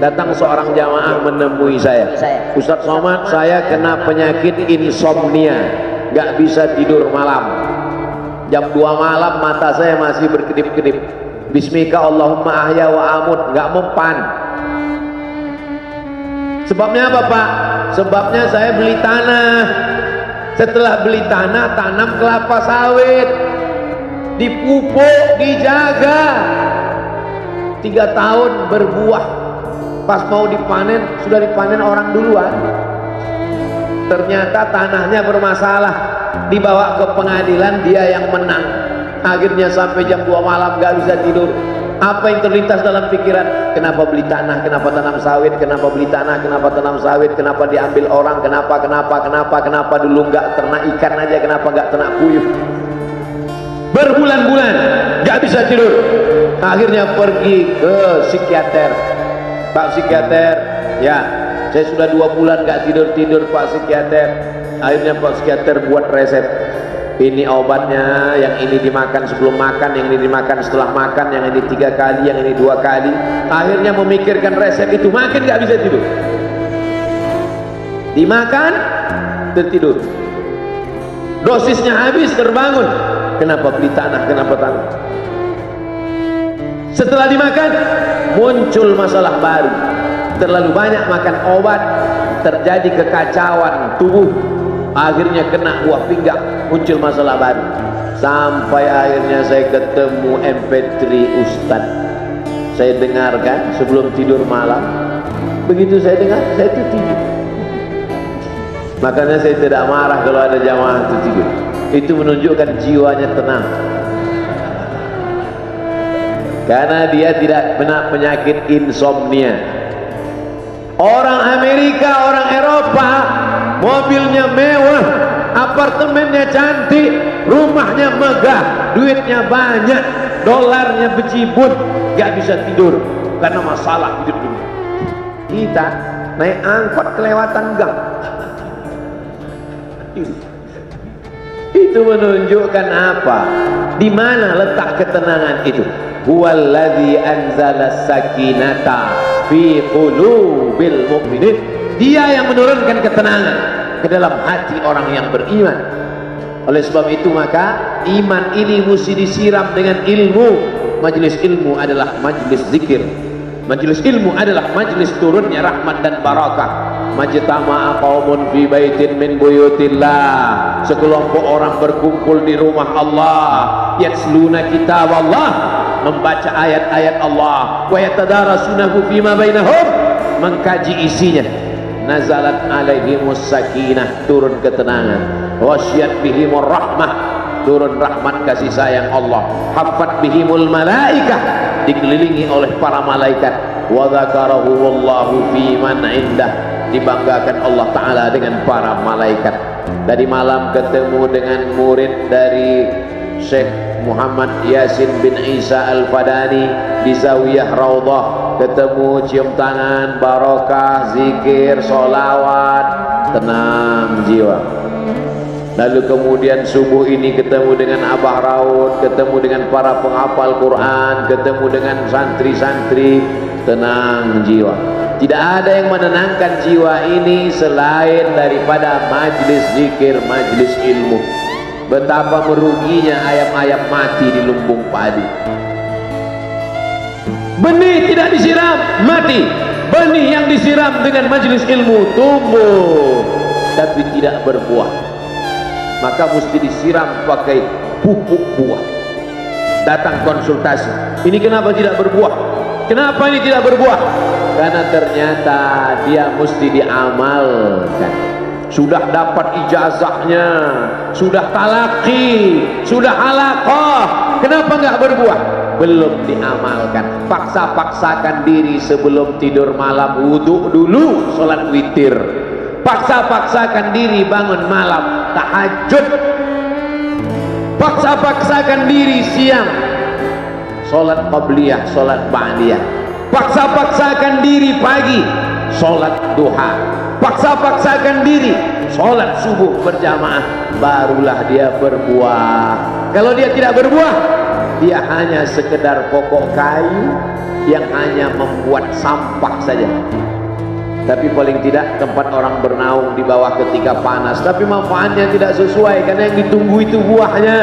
datang seorang jamaah menemui saya, Ustadz Somad, saya kena penyakit insomnia, gak bisa tidur malam. Jam 2 malam mata saya masih berkedip-kedip. Bismika Allahumma ahya wa amut, gak mempan. Sebabnya apa Pak? Sebabnya saya beli tanah. Setelah beli tanah, tanam kelapa sawit, dipupuk, dijaga, 3 tahun berbuah. Pas mau dipanen, sudah dipanen orang duluan. Ternyata tanahnya bermasalah, dibawa ke pengadilan, dia yang menang. Akhirnya sampai jam 2 malam gak bisa tidur. Apa yang terlintas dalam pikiran? Kenapa beli tanah, kenapa tanam sawit, kenapa beli tanah, kenapa tanam sawit, kenapa diambil orang, kenapa dulu nggak ternak ikan aja, kenapa nggak ternak puyuh. Berbulan-bulan nggak bisa tidur. Akhirnya pergi ke psikiater. Pak psikiater, ya saya sudah 2 bulan nggak tidur Pak psikiater. Akhirnya Pak psikiater buat resep. Ini obatnya, yang ini dimakan sebelum makan, yang ini dimakan setelah makan, yang ini 3 kali, yang ini 2 kali. Akhirnya memikirkan resep itu, makin gak bisa tidur. Dimakan, tertidur. Dosisnya habis, terbangun. Kenapa beli tanah, kenapa tanah? Setelah dimakan, muncul masalah baru. Terlalu banyak makan obat, terjadi kekacauan tubuh. Akhirnya kena buah pinggang, muncul masalah baru. Sampai akhirnya saya ketemu MP3 Ustadz. Saya dengarkan sebelum tidur malam. Begitu saya dengar, saya itu tidur. Makanya saya tidak marah kalau ada jamaah itu tidur. Itu menunjukkan jiwanya tenang. Karena dia tidak kena penyakit insomnia. Orang Amerika, orang Eropa, mobilnya mewah, apartemennya cantik, rumahnya megah, duitnya banyak, dolarnya bejibun, gak bisa tidur karena masalah hidup dunia. Kita naik angkot kelewatan gang. Itu menunjukkan apa? Di mana letak ketenangan itu? Huwallazi anzala sakinata fi qulubil mu'minin. Dia yang menurunkan ketenangan ke dalam hati orang yang beriman. Oleh sebab itu maka iman ini mesti disiram dengan ilmu. Majelis ilmu adalah majelis zikir. Majelis ilmu adalah majelis turunnya rahmat dan barakah. Majtama'a qaumun fi baitin min buyutillah. Sekelompok orang berkumpul di rumah Allah, yatsluna kitab Allah, membaca ayat-ayat Allah, wa yatadarasunahu fima bainahum, mengkaji isinya. Nazalat alaihimus sakinah, turun ketenangan. Wasyat bihimur rahmah, turun rahmat kasih sayang Allah. Haffat bihimul malaikah, dikelilingi oleh para malaikat. Wa dzakarahumullahu fi man indah, dibanggakan Allah Ta'ala dengan para malaikat. Tadi malam ketemu dengan murid dari Syekh Muhammad Yasin bin Isa Al-Fadani di Zawiyah Raudhah. Ketemu, cium tangan, barokah, zikir, sholawat, tenang jiwa. Lalu kemudian subuh ini ketemu dengan Abah Raud, ketemu dengan para penghafal Quran, ketemu dengan santri-santri, tenang jiwa. Tidak ada yang menenangkan jiwa ini selain daripada majlis zikir, majlis ilmu. Betapa meruginya ayam-ayam mati di lumbung padi. Benih tidak disiram, mati. Benih yang disiram dengan majlis ilmu tumbuh tapi tidak berbuah. Maka mesti disiram pakai pupuk buah. Datang konsultasi, ini kenapa tidak berbuah? Kenapa ini tidak berbuah? Karena ternyata dia mesti diamalkan. Sudah dapat ijazahnya, sudah talaqi, sudah halaqah, kenapa nggak berbuah? Belum diamalkan. Paksa-paksakan diri sebelum tidur malam, wudhu dulu, sholat witir. Paksa-paksakan diri bangun malam, tahajud. Paksa-paksakan diri siang, sholat qabliyah, sholat ba'diyah. Paksa-paksakan diri pagi, sholat duha. Paksa-paksakan diri sholat subuh berjamaah, barulah dia berbuah. Kalau dia tidak berbuah, dia hanya sekedar pokok kayu yang hanya membuat sampah saja. Tapi paling tidak tempat orang bernaung di bawah ketika panas, tapi manfaatnya tidak sesuai karena yang ditunggu itu buahnya.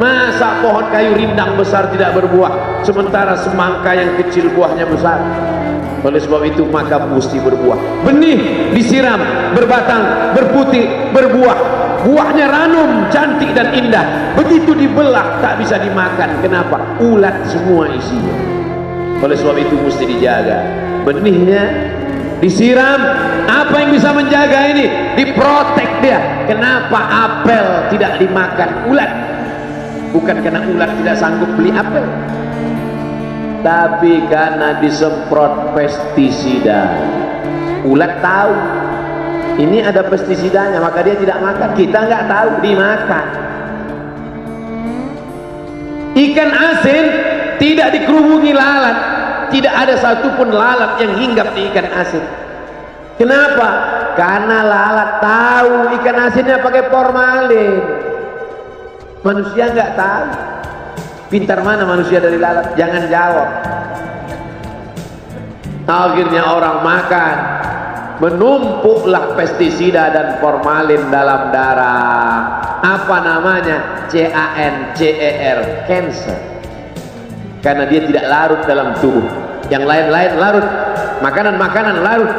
Masa pohon kayu rindang besar tidak berbuah sementara semangka yang kecil buahnya besar? Oleh sebab itu maka mesti berbuah. Benih disiram, berbatang, berputih, berbuah. Buahnya ranum, cantik dan indah. Begitu dibelah tak bisa dimakan. Kenapa? Ulat semua isinya. Oleh sebab itu mesti dijaga. Benihnya disiram. Apa yang bisa menjaga ini? Diprotek dia. Kenapa apel tidak dimakan ulat? Bukan karena ulat tidak sanggup beli apel, tapi karena disemprot pestisida. Ulat tahu ini ada pestisidanya, maka dia tidak makan. Kita nggak tahu, dimakan. Ikan asin tidak dikerubungi lalat, tidak ada satupun lalat yang hinggap di ikan asin. Kenapa? Karena lalat tahu ikan asinnya pakai formalin. Manusia nggak tahu. Pintar mana manusia dari lalat? Jangan jawab. Akhirnya orang makan, menumpuklah pestisida dan formalin dalam darah. Apa namanya? CANCER, cancer. Karena dia tidak larut dalam tubuh. Yang lain-lain larut. Makanan-makanan larut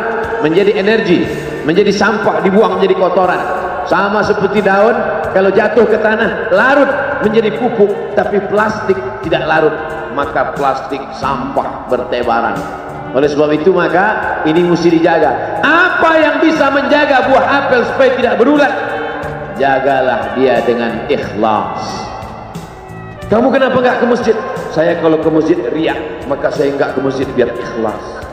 menjadi energi, menjadi sampah, dibuang menjadi kotoran. Sama seperti daun, kalau jatuh ke tanah larut menjadi pupuk, tapi plastik tidak larut, maka plastik sampah bertebaran. Oleh sebab itu maka ini mesti dijaga. Apa yang bisa menjaga buah apel supaya tidak berulat? Jagalah dia dengan ikhlas. Kamu kenapa enggak ke masjid? Saya kalau ke masjid riak, maka saya enggak ke masjid biar ikhlas.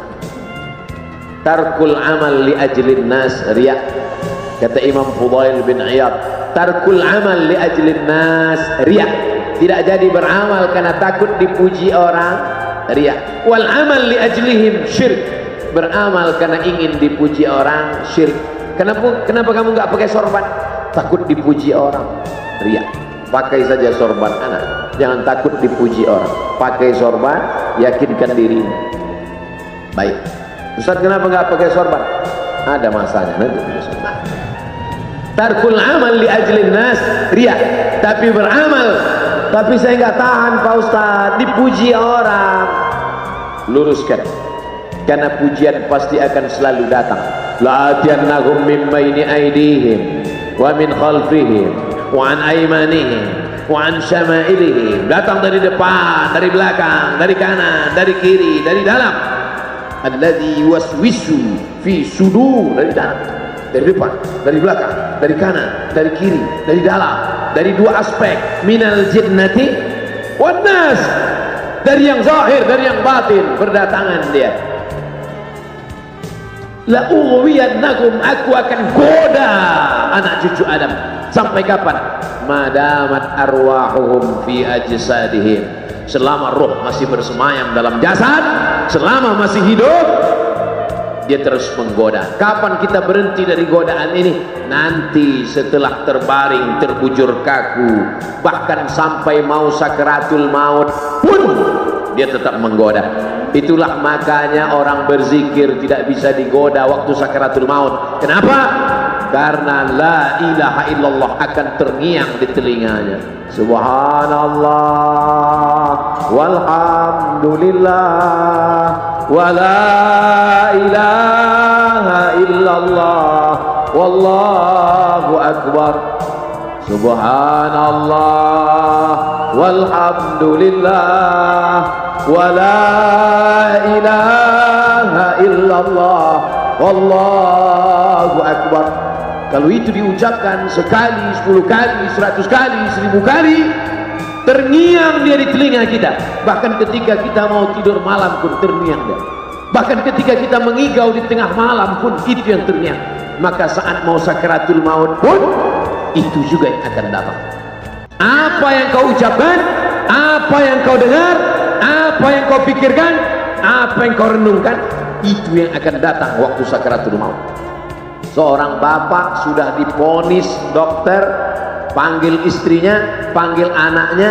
Tarkul amal li ajlin nas riak. Kata Imam Fudail bin Iyad, tarkul amal li ajlin nas riya. Tidak jadi beramal karena takut dipuji orang, riya. Wal amal li ajlihim syirik. Beramal karena ingin dipuji orang, syirik. Kenapa kamu enggak pakai sorban? Takut dipuji orang, riya. Pakai saja sorban anak, jangan takut dipuji orang. Pakai sorban, yakinkan dirimu. Baik. Ustaz, kenapa enggak pakai sorban? Ada masanya nanti. Tarkul amal li ajlin nas riya. Tapi beramal, tapi saya nggak tahan Pak Ustaz dipuji orang. Luruskan, karena pujian pasti akan selalu datang. La'atiyannahum min baini aydihim wa min khalfihim wa an aymanihim wa an syama'ilihim. Datang dari depan, dari belakang, dari kanan, dari kiri, dari dalam. Alladzi yuwaswisu fi sudur, dari dalam, dari depan, dari belakang, dari kanan, dari kiri, dari dalam, dari dua aspek, minal jinnati wan nas, dari yang zahir, dari yang batin, berdatangan dia. La ughwiyannakum, aku akan goda anak cucu Adam. Sampai kapan? Madamat arwahuhum fi ajsadihim. Selama roh masih bersemayam dalam jasad, selama masih hidup, dia terus menggoda. Kapan kita berhenti dari godaan ini? Nanti setelah terbaring, terbujur kaku, bahkan sampai mau sakaratul maut pun dia tetap menggoda. Itulah makanya orang berzikir tidak bisa digoda waktu sakaratul maut. Kenapa? Karena la ilaha illallah akan terngiang di telinganya. Subhanallah walhamdulillah wa la ilaha illallah wallahu akbar. Subhanallah walhamdulillah wa la ilaha illallah wallahu akbar. Kalau itu diucapkan sekali, 10 kali, 100 kali, 1000 kali, terngiang dia di telinga kita. Bahkan ketika kita mau tidur malam pun terngiang dia. Bahkan ketika kita mengigau di tengah malam pun itu yang terngiang. Maka saat mau sakaratul maut pun itu juga yang akan datang. Apa yang kau ucapkan, apa yang kau dengar, apa yang kau pikirkan, apa yang kau renungkan, itu yang akan datang waktu sakaratul maut. Seorang bapak sudah divonis dokter, panggil istrinya, panggil anaknya,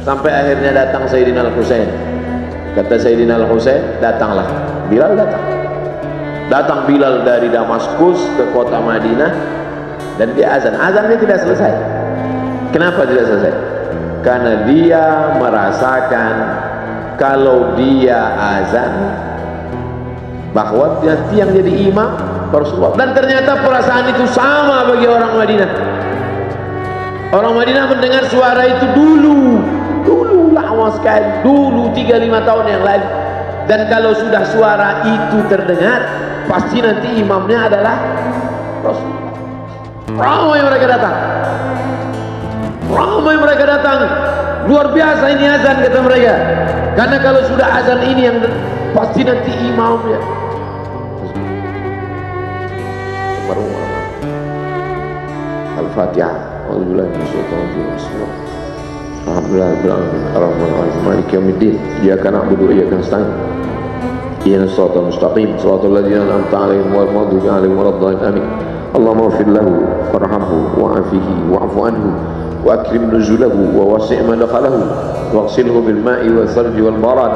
Sampai akhirnya datang Sayyidina Al-Husain. Kata Sayyidina Al-Husain, datanglah. Bilal datang. Datang Bilal dari Damaskus ke kota Madinah dan dia azan. Azannya tidak selesai. Kenapa tidak selesai? Karena dia merasakan kalau dia azan bahwa nanti yang jadi imam Rasulullah. Dan ternyata perasaan itu sama bagi orang Madinah. Orang Madinah mendengar suara itu dulu lama sekali, dulu 3-5 tahun yang lalu. Dan kalau sudah suara itu terdengar, pasti nanti imamnya adalah Rasulullah. Ramai mereka datang, luar biasa ini azan, kata mereka. Karena kalau sudah azan ini yang pasti nanti imamnya. Al-Fatihah. Alhamdulillah, Maliki yaumiddin, iyyaka na'budu wa iyyaka nasta'in, ihdinas siratal mustaqim, siratal ladzina an'amta 'alaihim ghairil maghdubi 'alaihim waladdallin. Amin. Allahumma ighfir lahu warhamhu wa'afihi wa'fu anhu wa akrim nuzulahu wa wasi' madkhalahu waghsilhu bil ma'i wal thalji wal barad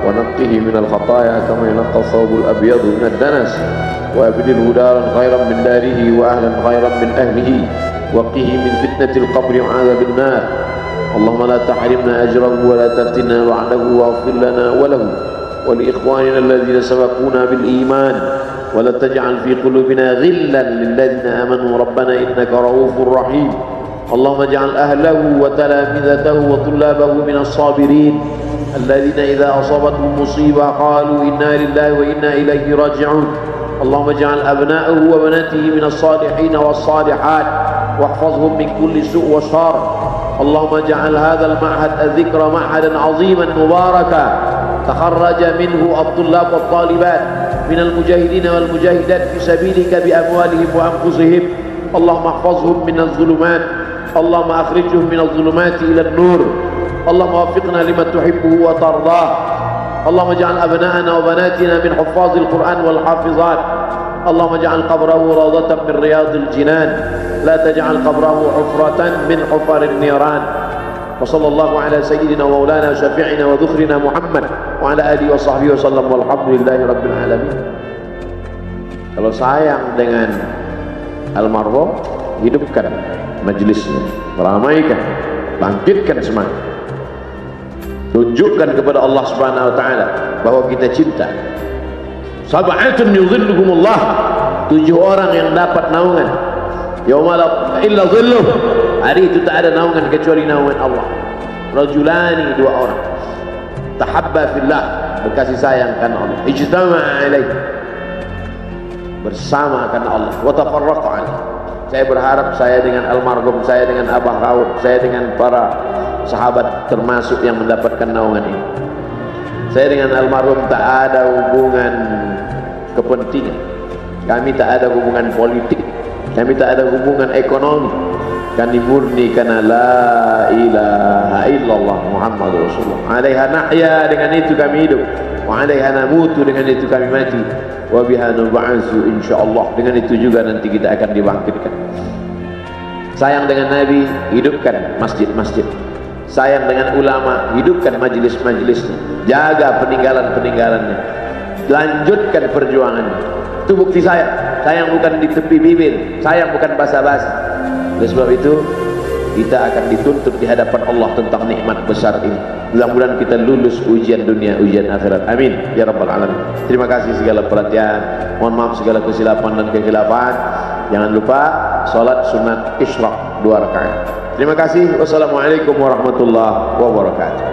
wa naqqihi minal khataaya kama yunqqa thawbul abyadu minad danas wa abdilhu daran khairan min darihi wa ahlan khairan min ahlihi wa qihi min fitnatil qabri wa 'adzabil nar. اللهم لا تحرمنا أجره ولا تفتنا بعده واغفر لنا وله ولإخواننا الذين سبقونا بالإيمان ولا تجعل في قلوبنا غلا للذين آمنوا ربنا إنك رؤوف رحيم. اللهم اجعل أهله وتلامذته وطلابه من الصابرين الذين إذا أصابتهم مصيبة قالوا إنا لله وإنا إليه راجعون. اللهم اجعل أبناءه وبناته من الصالحين والصالحات واحفظهم من كل سوء وشر. اللهم اجعل هذا المعهد الذكر معهدا عظيما مباركا تخرج منه الطلاب والطالبات من المجاهدين والمجاهدات في سبيلك بأموالهم وأنفسهم. اللهم احفظهم من الظلمات، اللهم أخرجهم من الظلمات إلى النور. اللهم وفقنا لما تحبه وترضاه. اللهم اجعل أبناءنا وبناتنا من حفاظ القرآن والحافظات. اللهم اجعل قبره روضة من رياض الجنان، لا تجعل قبره حفرة من حفر النيران. وصلى الله على سيدنا ومولانا وشفيعنا وذخرنا محمد وعلى آله وصحبه وسلم والحمد لله رب العالمين. Kalau sayang dengan almarhum, hidupkan majlisnya, ramaikan, bangkitkan semangat, tunjukkan kepada Allah Subhanahu wa taala bahwa kita cinta. Sab'atun yudhilluhumullah, 7 orang yang dapat naungan yauma la illa dhilluh, hari itu tak ada naungan kecuali naungan Allah. Rajulani, 2 orang tahabba fillah, berkasih sayang karena Allah, ijtama'a alaihi, bersama karena Allah, wa tafarraqa alaihi. Saya berharap saya dengan almarhum, saya dengan Abah Raud, saya dengan para sahabat termasuk yang mendapatkan naungan ini. Saya dengan almarhum tak ada hubungan kepentingan, kami tak ada hubungan politik, kami tak ada hubungan ekonomi. Kami murni karena la ilaha illallah Muhammadur Rasulullah. Alaiha nahya, dengan itu kami hidup. Wa alaiha namutu, dengan itu kami mati. Wa biha nub'atsu insyaallah, dengan itu juga nanti kita akan dibangkitkan. Sayang dengan Nabi, hidupkan masjid-masjid. Sayang dengan ulama, hidupkan majlis-majlisnya. Jaga peninggalan-peninggalannya, lanjutkan perjuangannya. Itu bukti sayang. Sayang bukan di tepi bibir, sayang bukan basa-basi. Oleh sebab itu kita akan dituntut di hadapan Allah tentang nikmat besar ini. Mudah-mudahan kita lulus ujian dunia, ujian akhirat. Amin ya rabbal alamin. Terima kasih segala perhatian, mohon maaf segala kesilapan dan kekhilafan. Jangan lupa salat sunat isyraq 2 rakaat. Terima kasih. Wassalamualaikum warahmatullahi wabarakatuh.